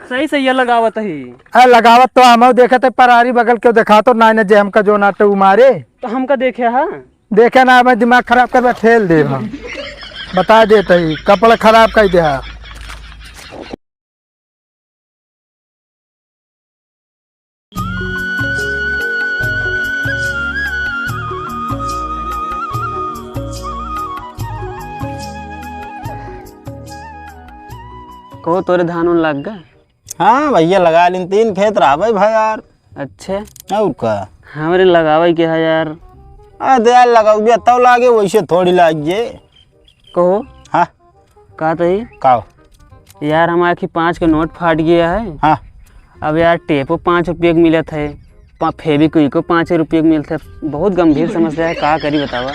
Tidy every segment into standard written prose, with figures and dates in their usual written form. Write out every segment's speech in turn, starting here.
सही से ये लगावत ही। लगावत तो हम देखत है परारी बगल के देखा तो ना जे हमका जो नाटे उमारे तो हमका देखे हा देखे ना मैं दिमाग खराब कर ठेल दे हम बता देते ही कपड़ा खराब कर दे। को तोरे धान उन लग गए? हाँ भैया लगा लीन 3 खेत रहा भाई यार। अच्छे और का हमारे लगावे के है यार। अरे यार लगाओ भी तब लागे वैसे थोड़ी लागे कहो। हाँ कहा ही का यार हमारे की 5 के नोट फाट गया है। हाँ अब यार टेपो 5 रुपये के मिले थे, फेविक्विक को 5 रुपये के मिलते। बहुत गंभीर समस्या है, का करी बतावा।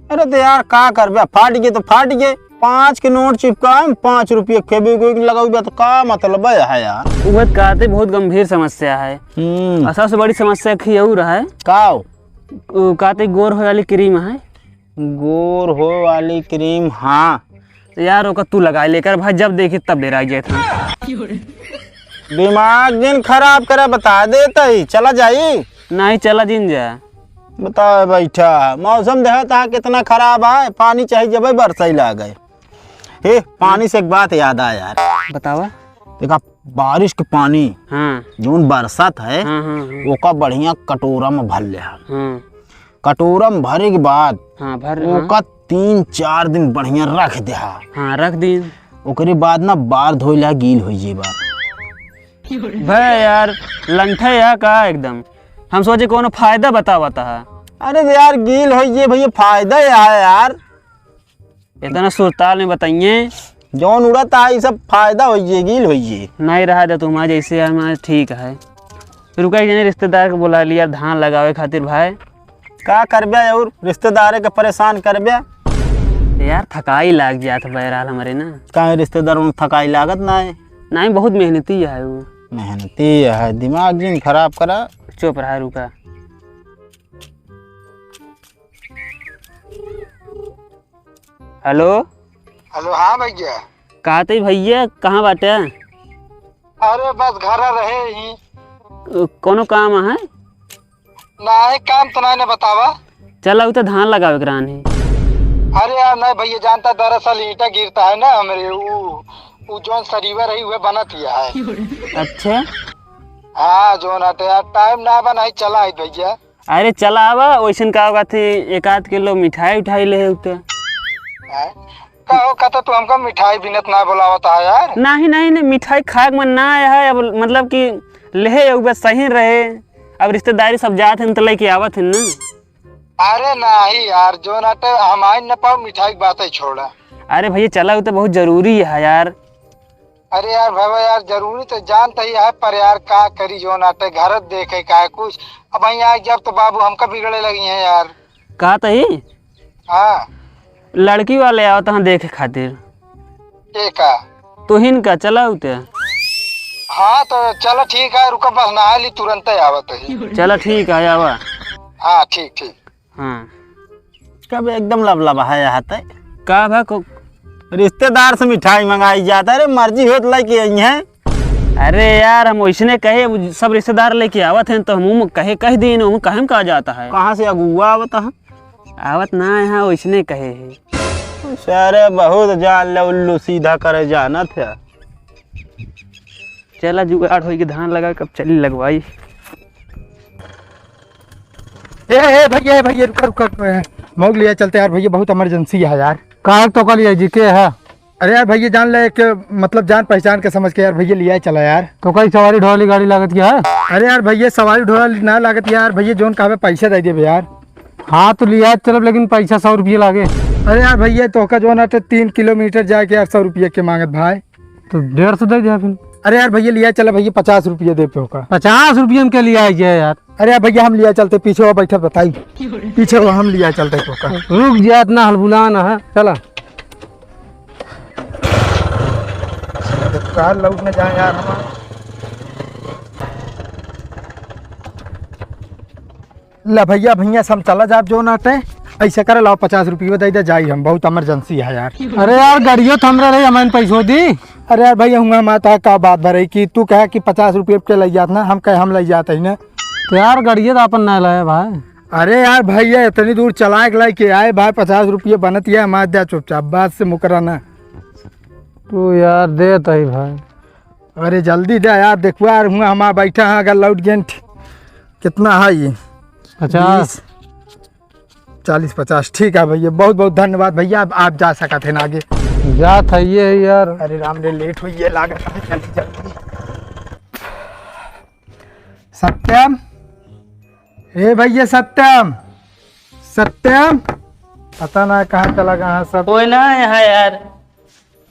अरे तो यार का कर फाट गए तो फाट गए। 5 के नोट चिपका 5 रुपये फेविक्विक लगाओ तो का मतलब है यार। वो कहते बहुत गंभीर समस्या है। सबसे बड़ी समस्या खियऊ रहा है कहते गोर हो वाली क्रीम है। गोर हो वाली क्रीम हाँ तो यार ओका तू लगा लेकर भाई, जब देखी तब बेरा गया था। दिमाग दिन खराब करे बता देता ही चला जाई नहीं चला जिन जा बता बैठा। मौसम देखा था कितना खराब है, पानी चाहिए जब बरसा ही ला गए। हे पानी से एक बात याद आया यार। बतावा। देखा बारिश के पानी हाँ जोन बरसात है हाँ हाँ हाँ। वो का बढ़िया कटोरा में भर ले। हाँ कटोरा में भरे के बाद हाँ भर वो का 3-4 दिन बढ़िया रख दे। हाँ रख दी। ओकरे बाद ना बार धोइला गील हो जेबा भाई यार लंठा या का एकदम। हम सोचे कोनो फायदा बतावता है। अरे यार गील हो जे भैया फायदा है यार। इतना सुरताल में बताइए जौन उड़ता है सब फायदा हो जे गील हो जे नहीं रहा था तुम्हारे जैसे यार। ठीक है रुका रिश्तेदार को बुला लिया धान लगावे खातिर भाई। का करबे और रिश्तेदार के परेशान करबे यार थकाई लाग गया था बहरहाल हमारे ना। का रिश्तेदारों में थकाई लागत ना है। नहीं बहुत मेहनती है वो। मेहनती है दिमाग जिन खराब करा। चुप रहा रुका। हेलो हेलो हाँ भैया। कहते भैया कहाँ बाटे? अरे बस घर रहे ही कोनो काम है ना काम तो नहीं बतावा। चला तो धान लगावे के रान है। अरे यार नहीं भैया जानता दरअसल ईटा गिरता है ना हमारे वो जोन सरीवर रही हुए बनत हिया है। अच्छा हाँ जो ना तो यार टाइम ना बना चला है भैया। अरे चला आवा वैसन का होगा थे 1-8 किलो मिठाई उठाई ले उठे। कहो कहता तू हमको मिठाई बिनत ना बुलावता है यार। नहीं नहीं नहीं मिठाई खाए मन ना आया है। अब मतलब कि ले बस सही रहे। अब रिश्तेदारी सब जात हैं तो लेके आवत हैं ना। अरे नहीं यार जो ना तो हमारे न पाओ मिठाई की बात ही छोड़ा। अरे भैया चला तो बहुत जरूरी है यार। अरे यार भाई यार जरूरी तो जानता ही है पर यार का करी जो ना तो घर देखे का कुछ। अब यहाँ जब तो बाबू हमका बिगड़े लगी हैं यार। कहा तो ही हाँ लड़की वाले आओ तो देखे खातिर ठीक है तो हिनका चला उते। हाँ तो चलो ठीक है रुका बस नहा ली तुरंत ही आवत है। चलो ठीक है आवा। हाँ ठीक ठीक। हाँ कब एकदम लबलबा है आता है। का भा को रिश्तेदार से मिठाई मंगाई जाता है। अरे मर्जी हो तो लेके आई है। अरे यार हम वैसने कहे सब रिश्तेदार लेके आवत हैं तो हम कहे कह दिन हम कहे कहा जाता है। कहाँ से अगुआ आवत है? आवत ना है वैसने कहे है। अरे बहुत जान ले उल्लू सीधा करे जाना था। चला जुगाड़ हो धान लगा कब चली लगवाई। ए भैया रुका मोग लिया चलते यार भैया बहुत इमरजेंसी है यार। कहाँ तो कल जी के है? अरे यार भैया जान ले कि मतलब जान पहचान के समझ के यार भैया लिया चला यार। तो कई सवारी ढोली गाड़ी लागत क्या है? अरे यार भैया सवारी ढोला ना लागत यार भैया जोन कहा पैसा दे दे यार। हाँ तो लिया चलो लेकिन पैसा 100 रुपये लागे। अरे यार भैया तो का जो ना तो 3 किलोमीटर जाके यार 100 रुपये के मांगत भाई। तो 150 दे दिया फिर। अरे यार भैया लिया चला भैया 50 रुपये दे पे का। 50 रुपये में क्या लिया है यार? अरे यार भैया हम लिया चलते पीछे वो बैठा बताई पीछे वो हम लिया चलते का। रुक जा इतना हलबुलाना है चला। कार लौट में जाए यार हम। ला भैया भैया हम चला जाब जो नाटे ऐसा करे लाओ 50 रुपये दे दे जाई हम, बहुत इमरजेंसी है यार। अरे यार गाड़ियों थम रही हमें पैसों दी। अरे यार भैया हुआ माता का बात भरे कि तू कहे कि 50 रुपये के ले जात ना, हम कहे हम ले जाते ही ना। तो यार गाड़िया तो अपन ना लाए भाई। अरे यार भैया इतनी दूर चला के लेके आए भाई, 50 रुपये बनत है हमारे दिया चुपचाप, बात से मुकराना। तू यार दे तही भाई। अरे जल्दी दे यार, देखो यार हुआ हमारा बैठा है, अगर लौट गए कितना है ये 50 40-50 ठीक है भैया, बहुत बहुत धन्यवाद भैया। अब आप जा सकते हैं आगे। जा था ये यार। अरे राम रे लेट हुई है लागत है, जल्दी जल्दी। सत्यम, ए भैया सत्यम, सत्यम पता ना कहाँ चला गया सब। कोई ना यहाँ यार,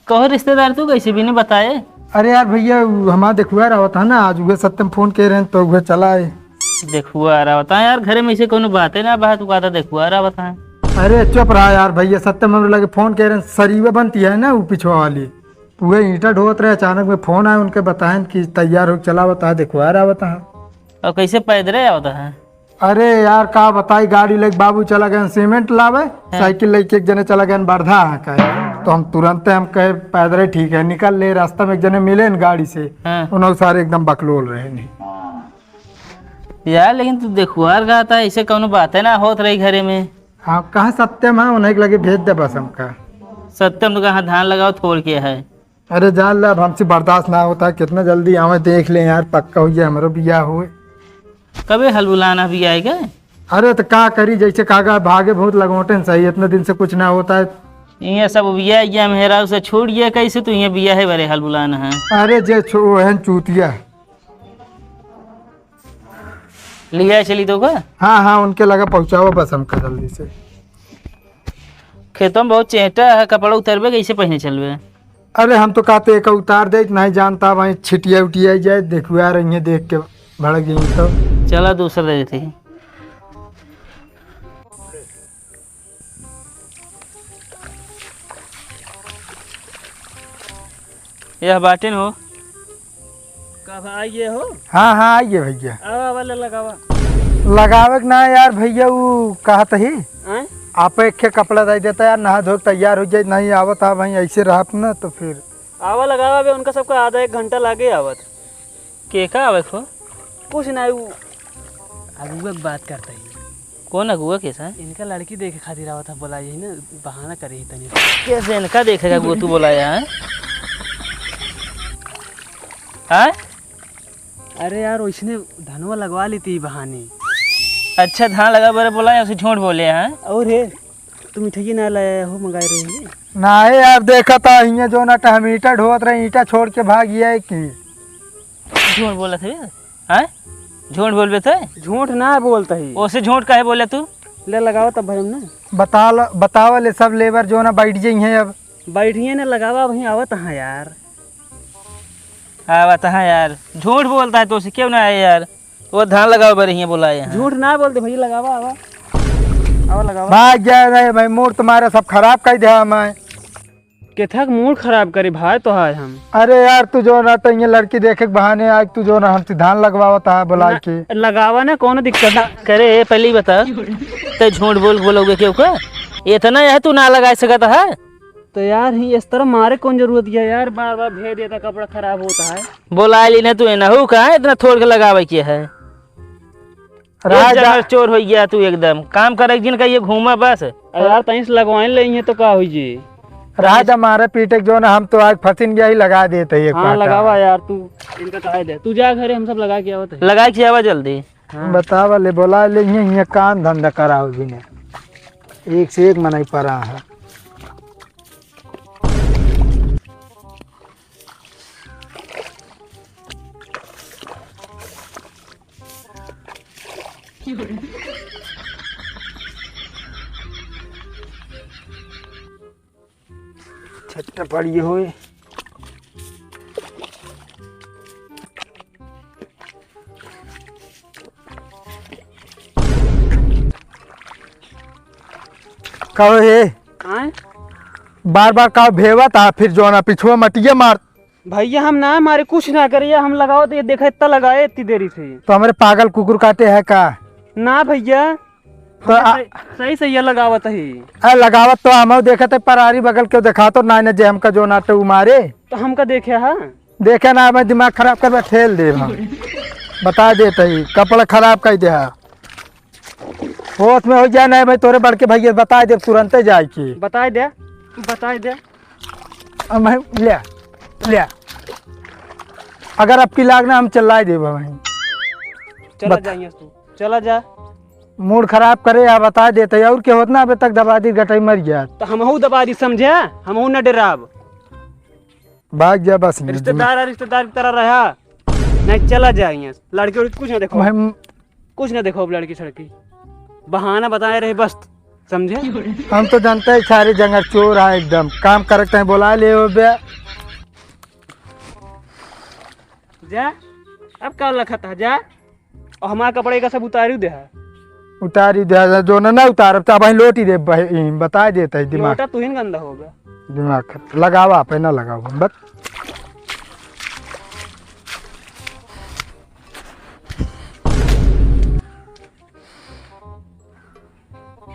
कहो रिश्तेदार तू कैसे भी नहीं बताए। अरे यार भैया हमारा देखुआ रहा था ना आज, वह सत्यम फोन कह रहे हैं तो वह चला है। देखुआ आ रहा बता यार, घरे में ऐसे कोनो बात है ना बात, तू कहता देखुआ आ रहा बता। अरे चुप रहा यार भैया, सत्यम हम लगे फोन कह रहे हैं, सरीवे बनती है ना वो पिछवा वाली, वह ईंटा ढोत रहे, अचानक में फोन आया उनके, बताएं कि तैयार हो चला बता, देखुआ रहा बता। और कैसे पैदल आवता है। अरे यार का बताई, गाड़ी लेके बाबू चला गए सीमेंट लावे, साइकिल लेके एक जने चला गए वर्धा कहे, तो हम तुरंत हम कहे पैदल ठीक है निकल ले, रास्ता में एक जने मिले न गाड़ी से, उन्होंने सारे एकदम बकलोल रहे नहीं यार। लेकिन तू देखुआर गया था, ऐसे कोनो बात है ना होत रही घरे में। हाँ कहाँ सत्यम है, उन्हें लगे भेज दे बस हमका। सत्यम तो कहाँ धान लगाओ थोड़ के है। अरे जान ला, अब हमसे बर्दाश्त ना होता, कितना जल्दी आवे देख ले यार, पक्का हो जाए हमारा बियाह हुए। कभी हलबुलाना भी आएगा। अरे तो क्या करी, जैसे कागा भागे बहुत लगोटे सही, इतने दिन से कुछ ना होता है। ये सब बिया मेहरा उसे छोड़िए कैसे, तू ये बिया है बड़े हलबुलाना है। अरे जे चूतिया लिया चली तो का। हाँ हाँ उनके लगा पहुँचाओ बस हमका जल्दी से। खेतों में बहुत चेहटा है, कपड़ा उतरबे कैसे पहने चलबे। अरे हम तो कहते एक उतार दे, नहीं जानता वहीं छिटिया उटिया जाए, देखो यार ये देख के भड़क गई तो चला दूसरा दे देते। यह बाटिन हो कब आइए हो। हाँ हाँ आइए भैया। आवा वाला लगावा लगावे के ना यार भैया, वो कहा ही आप एक के कपड़ा दे देता यार, नहा धो तैयार हो जाए, नहीं आवत आ भाई ऐसे रहा ना तो फिर आवा लगावा बे, उनका सबका आधा 1 घंटा लागे आवत। के का आवे हो कुछ ना, वो अगुआ की बात करता है। कौन अगुआ कैसा है। इनका लड़की देखे खातिर आवत था, बोला यही ना बहाना करे ही तनी। कैसे इनका देखेगा वो तू बोलाया है। अरे यार वैसने धनवा लगवा ली थी बहाने। अच्छा धान लगा बरे बोला या उसे झूठ बोले हैं। और है तुम मिठाई ना लाया हो, मंगाए रहे ना है यार, देखा था ये जो ना हम ईंटा ढोत रहे, ईंटा छोड़ के भाग गया है कि झूठ बोला थे। हैं झूठ बोलबे थे। झूठ ना बोलता है, ओसे झूठ काहे बोले तू। ले लगाओ तब भाई हम ना बतावा ले सब लेबर जो ना बैठ जाई है, अब बैठिए ना लगावा वहीं आवत है यार। आवत है यार, झूठ बोलता है तो उसे क्यों ना आए यार। वो धान लगाओ बरे ही बोला है। झूठ ना बोलते भैया, लगावा आवा आवा लगावा। भाग गया रे भाई, मूड तुम्हारा सब खराब कर दिया मैं। केथक मूड खराब करे भाई तो है हम। अरे यार तू जो ना तो ये लड़की देखे के बहाने आज तू जो ना हमसे धान लगवाता है बुला के। लगावा ना कौन दिक्कत ना करे, पहले ही बता। तो झूठ बोलोगे क्यों का, इतना यह तू ना लगा सकता है। तो यार ही इस तरह मारे कौन जरूरत है यार, बार बार भेज देता कपड़ा खराब होता है। बोला ली ना तू ना हो कहा इतना थोड़ के लगावे के है। राजा चोर हो गया तू एकदम, काम करे जिन का ये घूमा बस। यार तहीं से लगवाए ले तो का हुई जी। राजा मारे पीटे जो ना हम तो आज फसिन गया ही लगा देते हैं। हाँ लगावा यार तू, इनका कहा दे तू जा घरे, हम सब लगा के आवत है। लगा के आवा जल्दी। बतावा ले बोला ले ये काम धंधा कराओ भी ने, एक से एक मनाई पड़ा है। छट्टा पड़ी हुई कहो हे बार बार कहो भेवा था, फिर जो ना पिछुआ मटिया मार। भैया हम ना मारे कुछ ना करिए, हम लगाओ तो ये देखा इतना लगाए इतनी देरी से। तो हमारे पागल कुकुर काटे है का ना भैया। तो सही सही लगावत ही। लगावत तो हम देखते परारी बगल के देखा तो ना जे हमका जो नाटे मारे तो हमका देखे हा देखे ना मैं दिमाग खराब कर ठेल दे बता देते ही कपड़ा खराब कर दे होश में हो जाए नहीं भाई तोरे बड़के भैया बता दे तुरंत जाए की बता दे मैं ले अगर आपकी लागना हम चलाए दे वहीं चला जाइए तू चला जा। मूड खराब करे या बता देते और क्या होता ना अभी तक दबा दी गटाई मर गया तो हम दबा दी समझे हम न डराब भाग जा बस रिश्तेदार की तरह रहा नहीं चला जाइए। लड़की और कुछ ना देखो लड़की सड़की बहाना बताए रहे बस समझे। हम तो जानते हैं सारे जंगल चोर है एकदम काम करते हैं बोला ले हो बे जा अब का लखा था जा और हमारा कपड़े का सब उतारी दे उतारी दे जो ना उतार तो भाई लोट ही दे बता देता है दिमाग तू ही गंदा होगा दिमाग लगावा पे ना लगावा बस